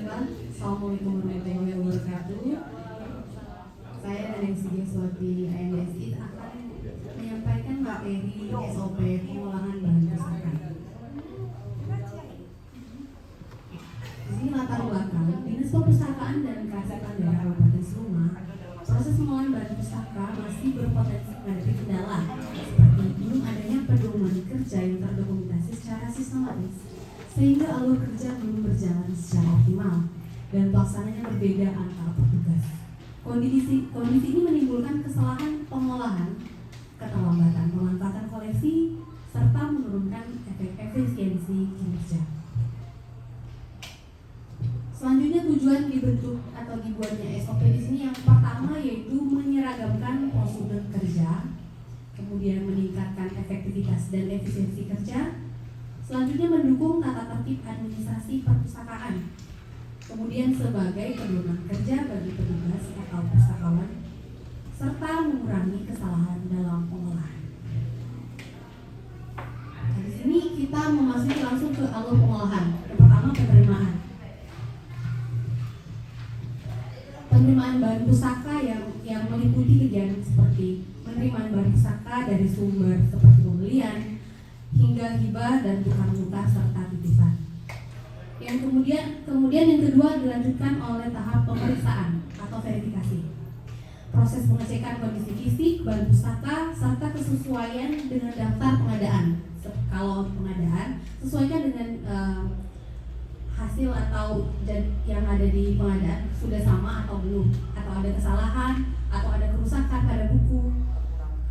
Baiklah, Assalamualaikum warahmatullahi wabarakatuh. Saya dari Sigi Swati AMSI akan menyampaikan materi SOP pengolahan bahan pustaka. Di sini latar belakang Dinas Perpustakaan dan Kearsipan Daerah Kabupaten Suma, proses pengolahan bahan pustaka masih berpotensi menghadapi kendala seperti belum adanya pedoman kerja yang terdokumentasi secara sistematis, sehingga alur kerja belum berjalan secara optimal dan pelaksananya berbeda antar petugas. Kondisi ini menimbulkan kesalahan pengolahan, keterlambatan pemanfaatan koleksi, serta menurunkan efisiensi kinerja. Selanjutnya tujuan dibentuk atau dibuatnya SOP di sini yang pertama yaitu menyeragamkan prosedur kerja, kemudian meningkatkan efektivitas dan efisiensi kerja. Selanjutnya mendukung tata tertib administrasi perpustakaan, kemudian sebagai pedoman kerja bagi petugas atau pustakawan, serta mengurangi kesalahan dalam pengolahan. Nah, di sini kita memasuki langsung ke alur pengolahan. Yang pertama penerimaan. Penerimaan bahan pustaka yang meliputi kegiatan seperti penerimaan bahan pustaka dari sumber seperti pembelian, hingga hibah dan tukar-tukar serta titipan. Yang kemudian yang kedua dilanjutkan oleh tahap pemeriksaan atau verifikasi. Proses pengecekan kondisi fisik bahan pustaka serta kesesuaian dengan daftar pengadaan. Kalau pengadaan sesuaikan dengan hasil atau yang ada di pengadaan sudah sama atau belum, atau ada kesalahan atau ada kerusakan pada buku.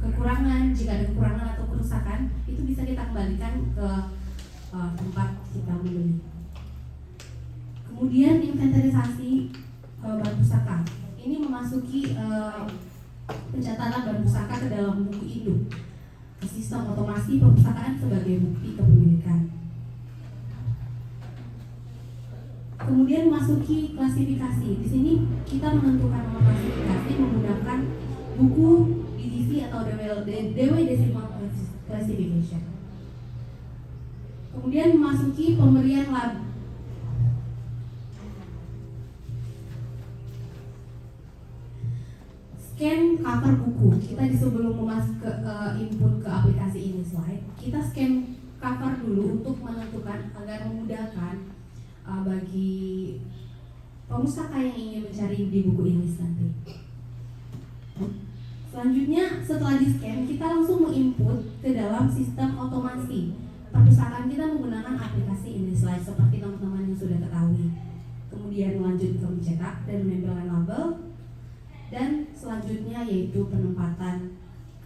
Kekurangan, jika ada kekurangan atau kerusakan itu bisa kita kembalikan ke tempat kita membeli. Kemudian inventarisasi bahan pustaka ini memasuki pencatatan bahan pustaka ke dalam buku induk, ke sistem otomasi perpustakaan sebagai bukti kepemilikan. Kemudian memasuki klasifikasi. Di sini kita menentukan nama klasifikasi menggunakan buku DDC atau DW Decimal Classification. Kemudian memasuki pemberian lab. Scan cover buku. Kita sebelum masuk ke input ke aplikasi ini slide, kita scan cover dulu untuk menentukan agar memudahkan bagi pemustaka yang ingin mencari di buku ini nanti. Selanjutnya setelah di-scan, kita langsung menginput ke dalam sistem otomasi. Perpustakaan kita menggunakan aplikasi InDesign seperti teman-teman yang sudah ketahui. Kemudian lanjut ke mencetak dan menempelkan label. Dan selanjutnya yaitu penempatan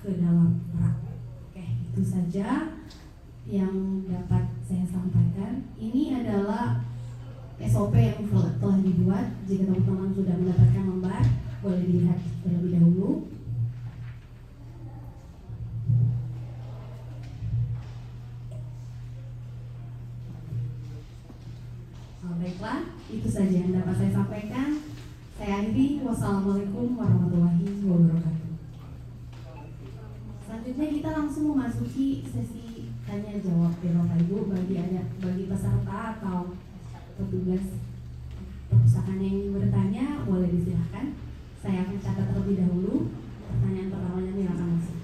ke dalam rak. Oke, itu saja yang dapat saya sampaikan. Ini adalah SOP yang telah dibuat. Jika teman-teman sudah mendapatkan lembar, boleh dilihat terlebih dahulu. Baiklah, itu saja yang dapat saya sampaikan. Saya akhiri. Wassalamualaikum warahmatullahi wabarakatuh. Selanjutnya kita langsung memasuki sesi tanya jawab ya Bapak Ibu bagi peserta atau petugas perpustakaan yang ingin bertanya, boleh disilahkan. Saya akan catat terlebih dahulu. Pertanyaan pertamanya silakan masuk.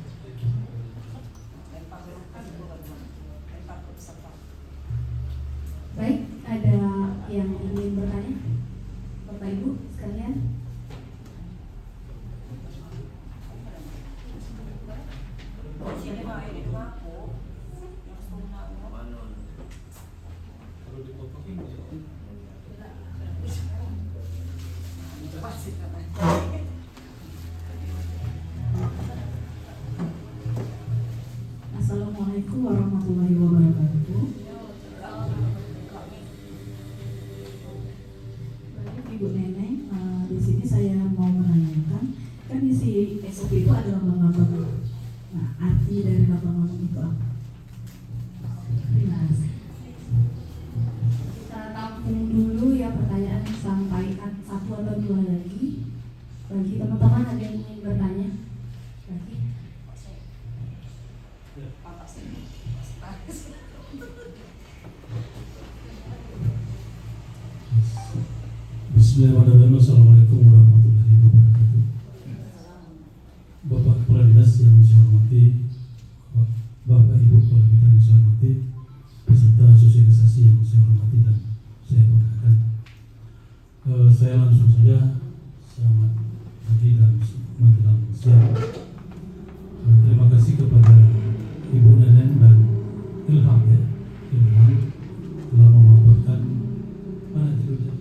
Baik, ada yang ingin bertanya? Bapak Ibu sekalian. Assalamualaikum warahmatullahi wabarakatuh. Ibu Neneng, di sini saya mau menanyakan, kan isi SOP itu ada lambang-lambang. Nah, arti dari lambang-lambang itu apa? Terima kasih. Kita tampung dulu ya pertanyaan sampai satu atau dua lagi. Bagi teman-teman ada yang ingin bertanya? Lagi? Bismillahirrahmanirrahim. Assalamualaikum warahmatullahi wabarakatuh. Bapak Kepala Dinas yang saya hormati, Bapak Ibu Kepala Bidang yang saya hormati, peserta sosialisasi yang saya hormati dan saya banggakan. Saya langsung saja selamat pagi dan menjelang siang. Terima kasih kepada Ibu Nenen dan Ilham telah memaparkan mana judulnya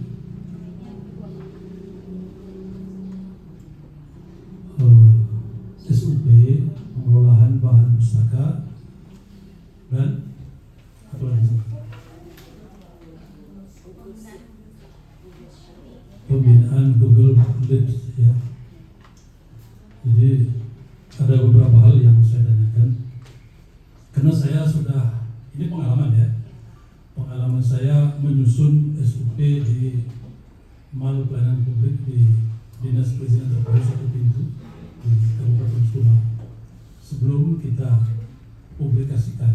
SUP pengelolaan bahan pustaka dan apa lagi? Pembinaan Google Labs ya. Jadi ada beberapa hal yang saya tanyakan karena saya sudah, ini pengalaman ya, pengalaman saya menyusun SUP di Mal Pelayanan Publik di Dinas Perizinan Terpadu Satu Pintu di Kabupaten Sula. Sebelum kita publikasikan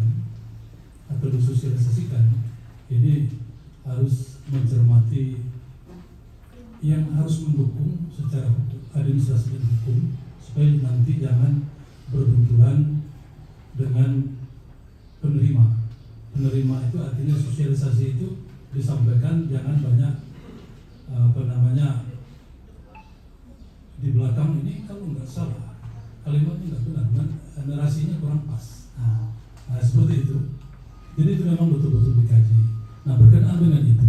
atau disosialisasikan, ini harus mencermati yang harus mendukung secara hukum, administrasi dan hukum, supaya nanti jangan berbenturan dengan penerima. Penerima itu artinya sosialisasi itu disampaikan, jangan banyak di belakang ini kalau nggak salah kalimatnya nggak benar, narasinya kurang pas. Nah seperti itu. Jadi itu memang betul-betul dikaji. Nah berkenaan dengan itu,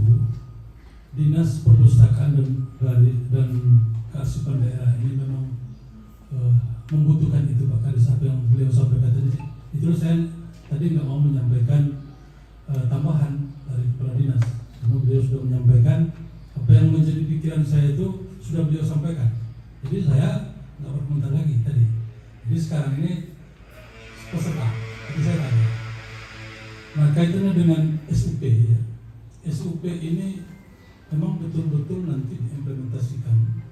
Dinas Perpustakaan dan Kearsipan Daerah ini memang membutuhkan itu Pak Kadis, apa yang beliau sampaikan tadi. Itu saya tadi nggak mau menyampaikan tambahan dari Kepala Dinas, karena beliau sudah menyampaikan apa yang menjadi pikiran saya itu sudah beliau sampaikan. Jadi saya nggak berkomentar lagi tadi. Jadi sekarang ini peserta, jadi saya tanya. Nah kaitannya dengan SUP ya, SUP ini memang betul-betul nanti diimplementasikan.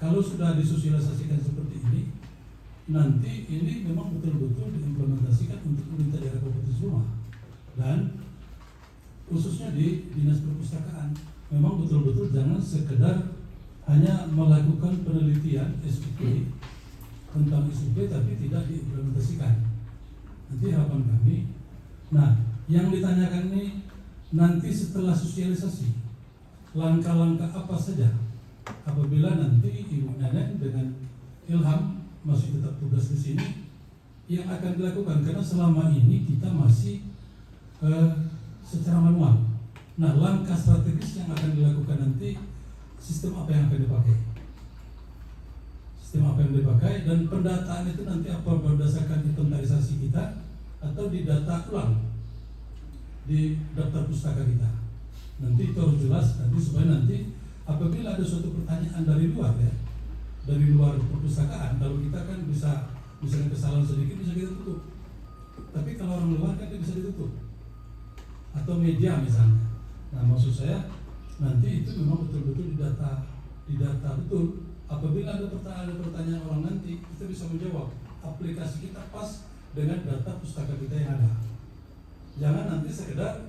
Kalau sudah disosialisasikan seperti ini, nanti ini memang betul-betul diimplementasikan untuk pemerintah daerah Kabupaten Sula dan khususnya di Dinas Perpustakaan. Memang betul-betul jangan sekedar hanya melakukan penelitian SUP tentang SUP tapi tidak diimplementasikan. Nanti harapan kami, nah yang ditanyakan ini nanti setelah sosialisasi, langkah-langkah apa saja apabila nanti Ibu Nenen dengan Ilham masih tetap tugas di sini yang akan dilakukan, karena selama ini kita masih secara manual. Nah langkah strategis yang akan dilakukan nanti, sistem apa yang akan dipakai, sistem apa yang dipakai, dan pendataan itu nanti apa berdasarkan inventarisasi kita atau didata ulang di daftar pustaka kita. Nanti itu harus jelas nanti, supaya nanti apabila ada suatu pertanyaan dari luar ya, dari luar perpustakaan, kalau kita kan bisa misalnya kesalahan sedikit bisa kita tutup, tapi kalau orang luar kan dia bisa ditutup, atau media misalnya. Nah maksud saya nanti itu memang betul-betul didata betul. Apabila ada pertanyaan orang nanti kita bisa menjawab, aplikasi kita pas dengan data pustaka kita yang ada. Jangan nanti sekedar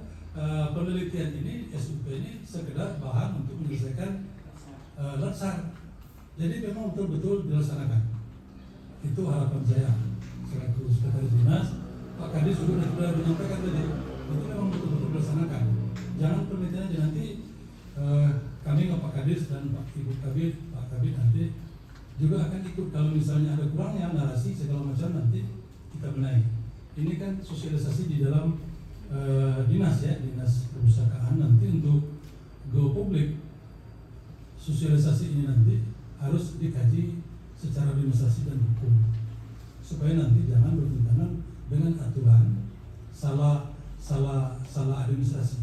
penelitian ini, SUP ini sekedar bahan untuk menyelesaikan latsar. Jadi memang betul-betul dilaksanakan. Itu harapan saya selaku Sekretaris Dinas. Pak Kadis sudah menyampaikan tadi, itu memang betul-betul dilaksanakan. Jangan penelitiannya nanti kami Pak Kadis dan Pak Ibu Kabid, Pak Kabid nanti juga akan ikut. Kalau misalnya ada kurangnya narasi segala macam nanti kita benahi. Ini kan sosialisasi di dalam dinas ya, Dinas Perpustakaan. Nanti untuk go publik, sosialisasi ini nanti harus dikaji secara administrasi dan hukum, supaya nanti jangan bertentangan dengan aturan, salah administrasi.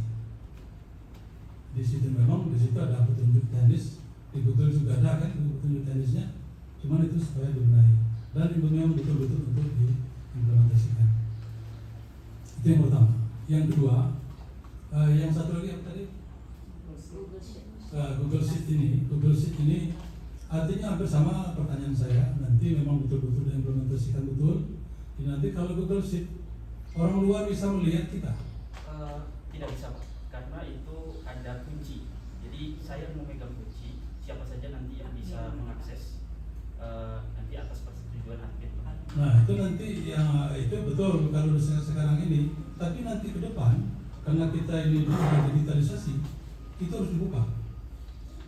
Di situ memang di situ ada petunjuk teknis, di Google juga ada kan petunjuk teknisnya, cuman itu supaya dibenahi dan memang betul-betul untuk diimplementasikan. Itu yang pertama. Yang kedua, yang satu lagi apa tadi? Google Sheet ini artinya hampir sama pertanyaan saya. Nanti memang betul-betul diimplementasikan betul. Nanti kalau Google Sheet orang luar bisa melihat kita? Tidak bisa Pak, karena itu ada kunci. Jadi saya memegang kunci, siapa saja nanti yang bisa mengakses nanti atas persetujuan admin? Nah itu nanti yang itu betul kalau sekarang ini, tapi nanti ke depan karena kita ini digitalisasi, itu harus dibuka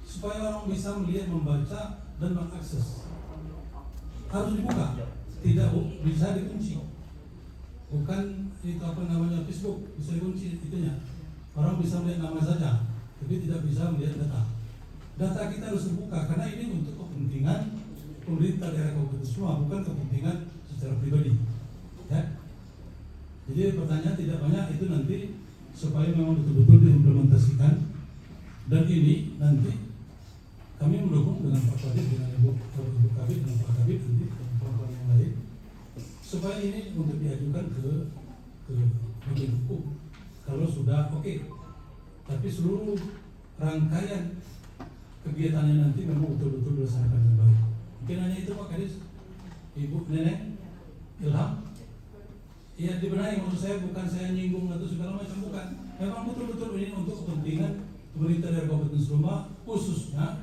supaya orang bisa melihat, membaca dan mengakses. Harus dibuka, tidak bisa dikunci. Bukan itu apa namanya Facebook bisa dikunci itunya. Orang bisa melihat nama saja, tapi tidak bisa melihat data. Data kita harus dibuka karena ini untuk kepentingan pemerintah daerah kabupaten semua, bukan kepentingan secara pribadi. Ya. Jadi pertanyaan tidak banyak itu nanti supaya memang betul-betul diimplementasikan, dan ini nanti kami mendukung dengan Pak Kadip, dengan Ibu Kabit, dengan Pak Kabit nanti kawan-kawan yang lain supaya ini untuk diajukan ke bagian hukum kalau sudah oke. Tapi seluruh rangkaian kegiatannya nanti memang betul-betul dilaksanakan dengan baik. Mungkin hanya itu Pak Kadis, Ibu Nenek Ilham. Ya dibenahi, maksud saya bukan saya nyinggung atau segala macam, bukan. Memang betul-betul ini untuk kepentingan pemerintah dari Kabupaten Suma, khususnya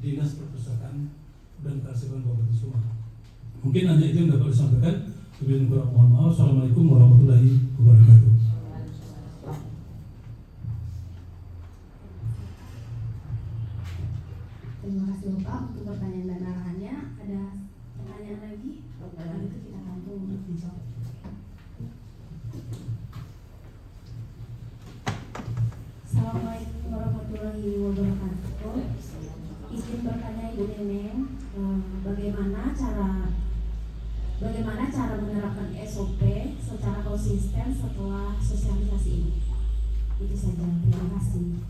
Dinas Perpustakaan dan Kearsipan Kabupaten Suma. Mungkin hanya itu yang dapat disampaikan. Kemudian kurang mohon maaf. Assalamualaikum warahmatullahi wabarakatuh. Terima kasih Bapak untuk pertanyaan dan arahannya. Ada pertanyaan lagi? Kalau itu kita tampung untuk dijawab. Assalamualaikum warahmatullahi wabarakatuh. Izin bertanya Ibu Neneng, bagaimana cara menerapkan SOP secara konsisten setelah sosialisasi ini? Itu saja. Terima kasih.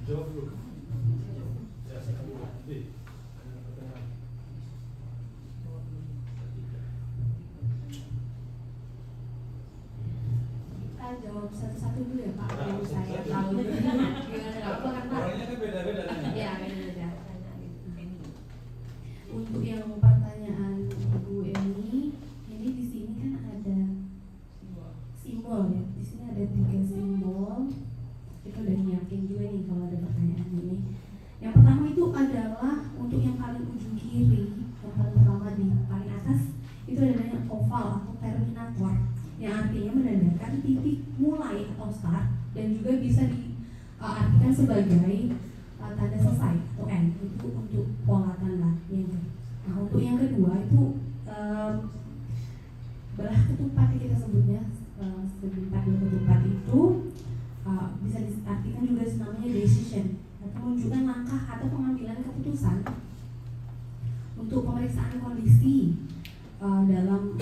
Jawab dulu. Kita jawab satu-satu dulu ya Pak. Yang saya tahu gimana apa karena Orangnya kan beda-beda. ya beda-beda. Untuk yang pertanyaan Ibu ini di sini kan ada simbol ya. Di sini ada 3 simbol. Kita udah nyiapin juga nih kalau ada pertanyaan ini. Yang pertama itu adalah untuk yang paling ujung kiri, yang paling pertama di paling atas itu adalah oval atau terminator, yang artinya menandakan titik mulai atau start, dan juga bisa diartikan sebagai tanda selesai atau end. Itu untuk pola tanda yang. Nah untuk yang kedua itu belah ketupat yang kita sebutnya, sebentar dua ketupat itu bisa diartikan juga namanya decision, atau menunjukkan langkah atau pengambilan keputusan untuk pemeriksaan kondisi dalam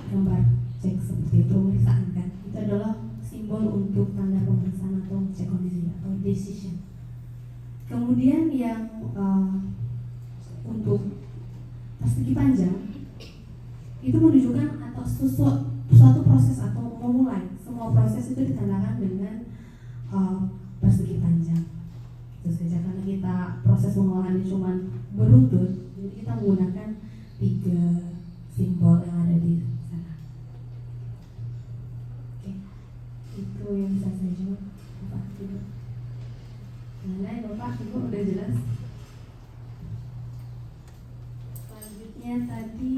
gambar cek seperti itu, pemeriksaan kan. Itu adalah simbol untuk tanda pemeriksaan atau cek kondisi atau decision. Kemudian yang untuk persegi panjang itu menunjukkan atau suatu proses atau memulai. Semua proses itu ditandakan dengan persegi panjang. Terus saja karena kita proses pengolahannya cuma beruntun, jadi kita menggunakan 3 simbol yang ada di sana. Oke, itu yang bisa saya jawab. Bapak Ibu, mana Bapak Ibu udah jelas? Selanjutnya tadi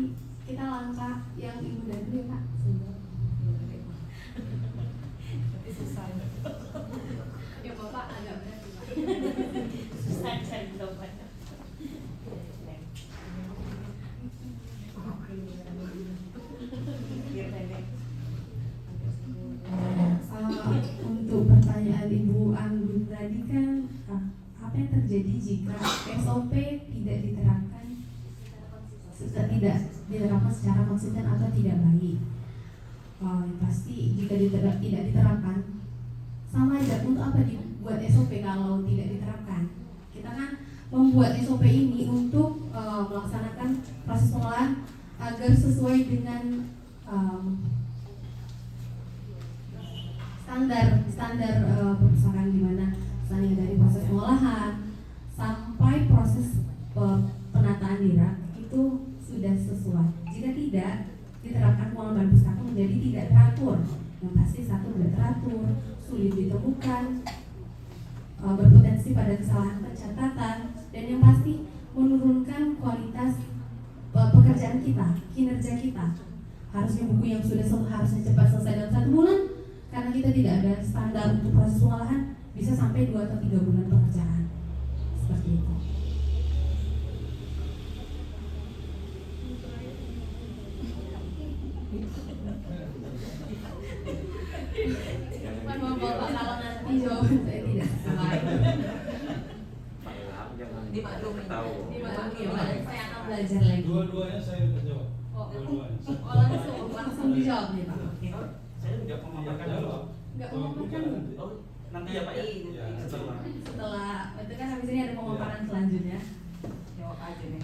kita langkah yang Ibu dari dulu ya Pak. Susah. Ya Bapak agak berat sih Pak. Susah cari jawabannya. Untuk pertanyaan Ibu Anggun tadi kan, apa yang terjadi jika SOP tidak diterapkan secara konsisten atau tidak baik? Pasti jika tidak diterapkan, sama aja. Untuk apa dibuat SOP kalau tidak diterapkan? Kita kan membuat SOP ini untuk melaksanakan proses pengolahan agar sesuai dengan standar perpustakaan, di mana misalnya dari proses pengolahan sampai proses penataan di rak itu sudah sesuai. Jika tidak diterapkan, pengelolaan pustaka menjadi tidak teratur Yang pasti satu tidak teratur, sulit ditemukan, berpotensi pada kesalahan pencatatan, dan yang pasti menurunkan kualitas pekerjaan kita, kinerja kita. Harusnya buku yang sudah harusnya cepat selesai dalam 1 bulan, karena kita tidak ada standar untuk proses pengolahan, bisa sampai 2 atau 3 bulan pekerjaan. Seperti itu. Mohon Bapak kalau nanti jawaban saya tidak sesuai. Pak Ilham jangan Dimaklumi. tahu. Dimaklumi, saya akan belajar lagi. Dua-duanya saya menjawab. Oh, Dua-duanya. langsung dijawab nih Pak. Oh, saya tidak memaparkan dulu. Nggak memaparkan dulu. Oh, nanti ya Pak ya? Iya. Setelah. Setelah itu kan habis ini ada pemaparan selanjutnya. Jawab aja nih.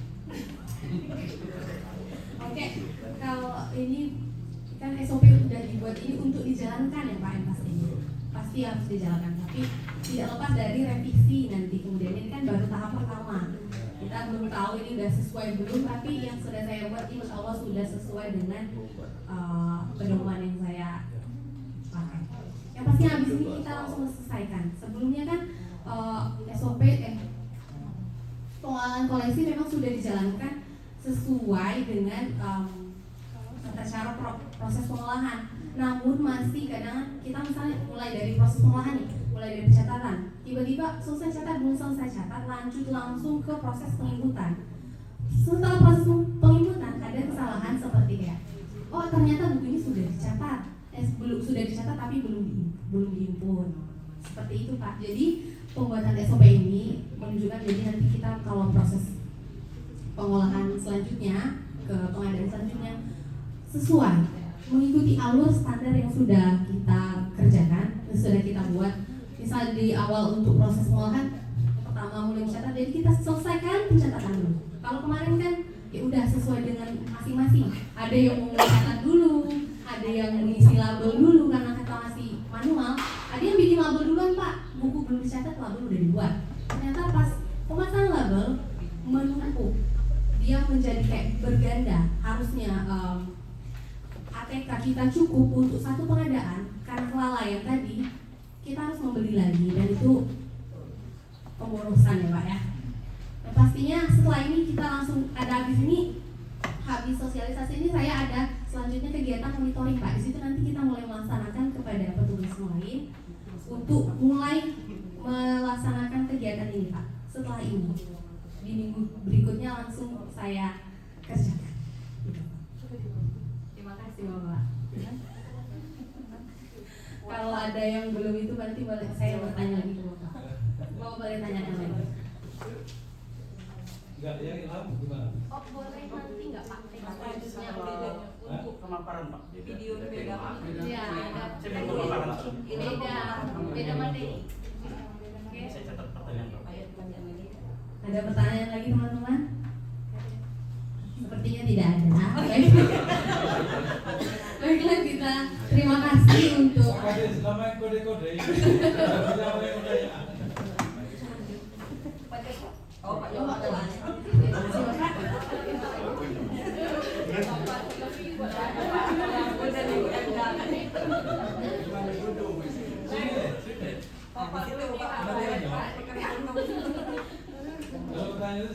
Oke, kalau ini kan SOP sudah dibuat ini untuk dijalankan ya Pak, yang pasti harus dijalankan. Tapi tidak lepas dari revisi nanti. Kemudian ini kan baru tahap pertama. Kita belum tahu ini sudah sesuai belum, tapi yang sudah saya buat insya Allah sudah sesuai dengan pedoman yang saya pakai. Yang pasti habis ini kita langsung selesaikan. Sebelumnya kan SOP pengolahan koleksi memang sudah dijalankan sesuai dengan tata cara proses pengolahan. Namun masih kadang kita misalnya mulai dari proses pengolahan nih, mulai dari pencatatan, tiba-tiba selesai catat, belum selesai catat, lanjut langsung ke proses penginputan. Setelah proses penginputan ada kesalahan seperti kayak, oh ternyata buku ini sudah dicatat, sudah dicatat tapi belum diimpun. Seperti itu Pak. Jadi pembuatan SOP ini menunjukkan jadi nanti kita kalau proses pengolahan selanjutnya ke pengadaan selanjutnya sesuai mengikuti alur standar yang sudah kita kerjakan, yang sudah kita buat. Misal di awal untuk proses pengolahan pertama mulai mencatat, jadi kita selesaikan pencatatan dulu. Kalau kemarin kan ya udah sesuai dengan masing-masing. Ada yang mencatat dulu, ada yang mengisi label dulu karena kita masih manual, ada yang bikin label duluan Pak, buku belum dicatat, label udah dibuat. Ternyata pas pemasangan label menumpuk, dia menjadi kayak berganda. Harusnya ATK kita cukup untuk satu pengadaan, karena kelalaian tadi kita harus membeli lagi, dan itu pengurusan ya Pak ya. Dan pastinya setelah ini kita langsung ada habis sosialisasi ini saya ada selanjutnya kegiatan monitoring Pak. Di situ nanti kita mulai melaksanakan kepada petugas lain untuk mulai melaksanakan kegiatan ini Pak. Setelah ini di minggu berikutnya langsung saya kerjakan. Terima kasih Bapak. Kalau ada yang belum itu berarti boleh saya bertanya lagi ke Bapak. Bapak boleh tanyakan lagi. Enggak, yang Ilham gimana? Oh boleh nanti nggak Pak? Selanjutnya Untuk pemaparan Pak. video beda. Iya, ada. Saya belum pemaparan langsung. Beda materi. Oke. Saya catat pertanyaan Pak. Ada pertanyaan lagi teman-teman? Sepertinya tidak ada. Baiklah kita terima kasih untuk Selama yang kode-kode ini. Oh Pak Jawab ada lagi. Kalau pertanyaan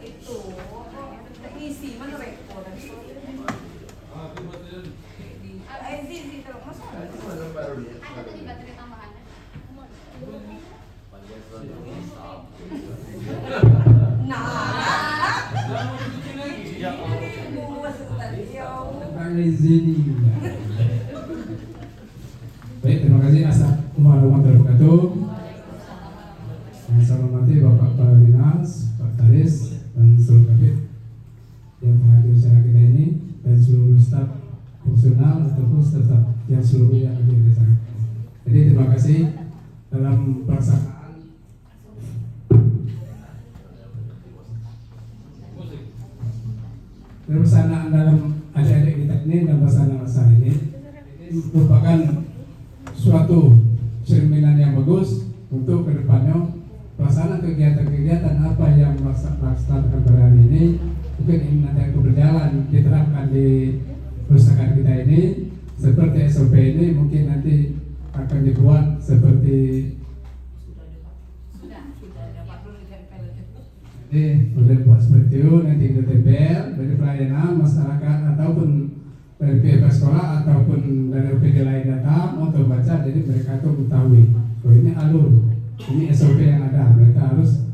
Itu isi mana rekor dan ada tadi baterai tambahannya. Baik, terima kasih. Assalamualaikum warahmatullahi wabarakatuh. Yang saya hormati Bapak Kepala Dinas, Pak Taris, dan seluruh kabit yang hadir secara kita ini, dan seluruh staf fungsional ataupun staf yang seluruh yang hadir di sana. Jadi terima kasih dalam pelaksanaan pelaksanaan dalam adik-adik kita ini dan masa ini merupakan suatu cerminan yang bagus untuk kedepannya pelaksanaan kegiatan-kegiatan apa yang melaksanakan pada hari ini mungkin ini nanti akan berjalan diterapkan di perusahaan kita ini seperti SOP ini mungkin nanti akan dibuat seperti sudah dapat dulu ditempel itu. jadi boleh buat seperti itu nanti ditempel dari pelayanan masyarakat ataupun dari pihak sekolah ataupun dari OPD lain datang untuk baca jadi mereka tuh mengetahui oh ini alur ini SOP yang ada mereka harus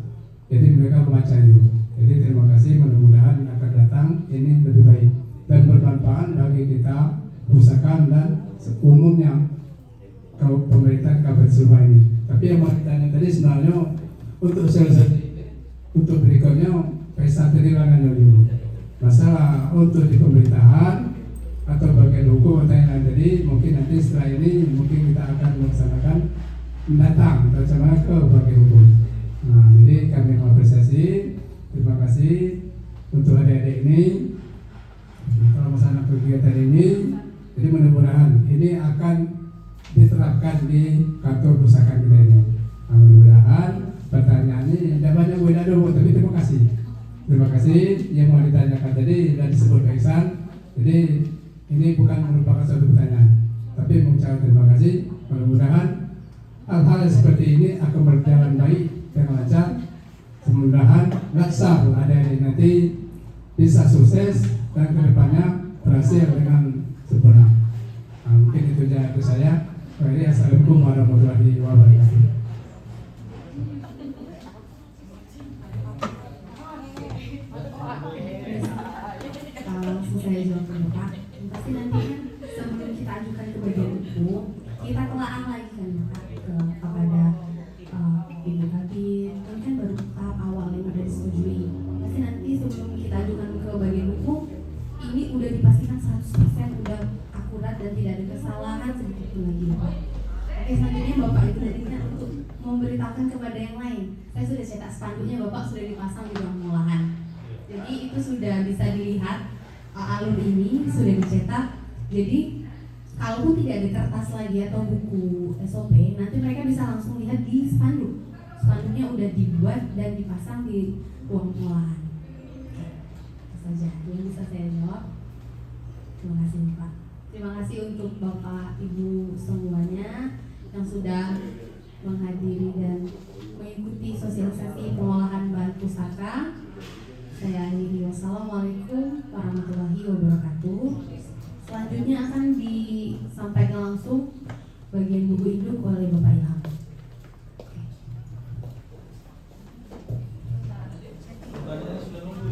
jadi mereka membaca itu jadi terima kasih mudah-mudahan akan datang ini lebih baik dan bermanfaat bagi kita usahakan dan umumnya pemerintahan Kabupaten Subang ini tapi yang mau ditanya tadi sebenarnya untuk untuk berikutnya pesta terilangan dulu masalah untuk di pemerintahan atau bagian hukum atau yang lain tadi mungkin nanti setelah ini mungkin kita akan melaksanakan mendatang bersama ke bagian hukum. Nah jadi kami mengapresiasi terima kasih untuk adik-adik ini kalau masalah kegiatan ini jadi mudah-mudahan ini akan diterapkan di kantor pusaka kita ini. Nah, mudah-mudahan pertanyaan ini tidak banyak beda dulu tapi terima kasih yang mau ditanyakan tadi dan disebut Pak Ihsan jadi ini bukan merupakan suatu pertanyaan tapi mengucapkan terima kasih mudah-mudahan hal-hal seperti ini akan berjalan baik dengan lancar mudah-mudahan laksar adik-adik nanti bisa sukses dan kedepannya berhasil dengan sempurna mungkin itu saja dari saya Assalamualaikum warahmatullahi wabarakatuh. Langsung saya jawab dulu Pak. Pasti nanti kan sebelum kita ajukan ke bagian hukum, kita telaah lagi kan Pak kepada ini tadi kan baru tahap awal yang udah disetujui. Pasti nanti sebelum kita ajukan ke bagian hukum, ini udah dipastikan 100% udah akurat dan tidak ada kesalahan sedikit pun lagi Pak. Oke selanjutnya Bapak itu nantinya untuk memberitakan kepada yang lain. Saya sudah cetak spanduknya Bapak sudah dipasang di ruang pengolahan. Jadi itu sudah bisa dilihat alur ini sudah dicetak. Jadi kalaupun tidak ada kertas lagi atau buku SOP, nanti mereka bisa langsung lihat di spanduk. Spanduknya udah dibuat dan dipasang di ruang pengolahan. Itu saja yang bisa saya jawab. Terima kasih Pak. Terima kasih untuk Bapak Ibu semuanya yang sudah menghadiri dan mengikuti sosialisasi pengolahan bahan pusaka. Saya akhiri wassalamualaikum warahmatullahi wabarakatuh. Selanjutnya akan disampaikan langsung bagian buku induk oleh Bapak Ilham. Pertanyaannya sudah nunggu.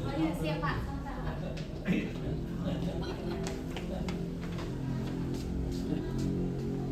Oh iya, siap Pak.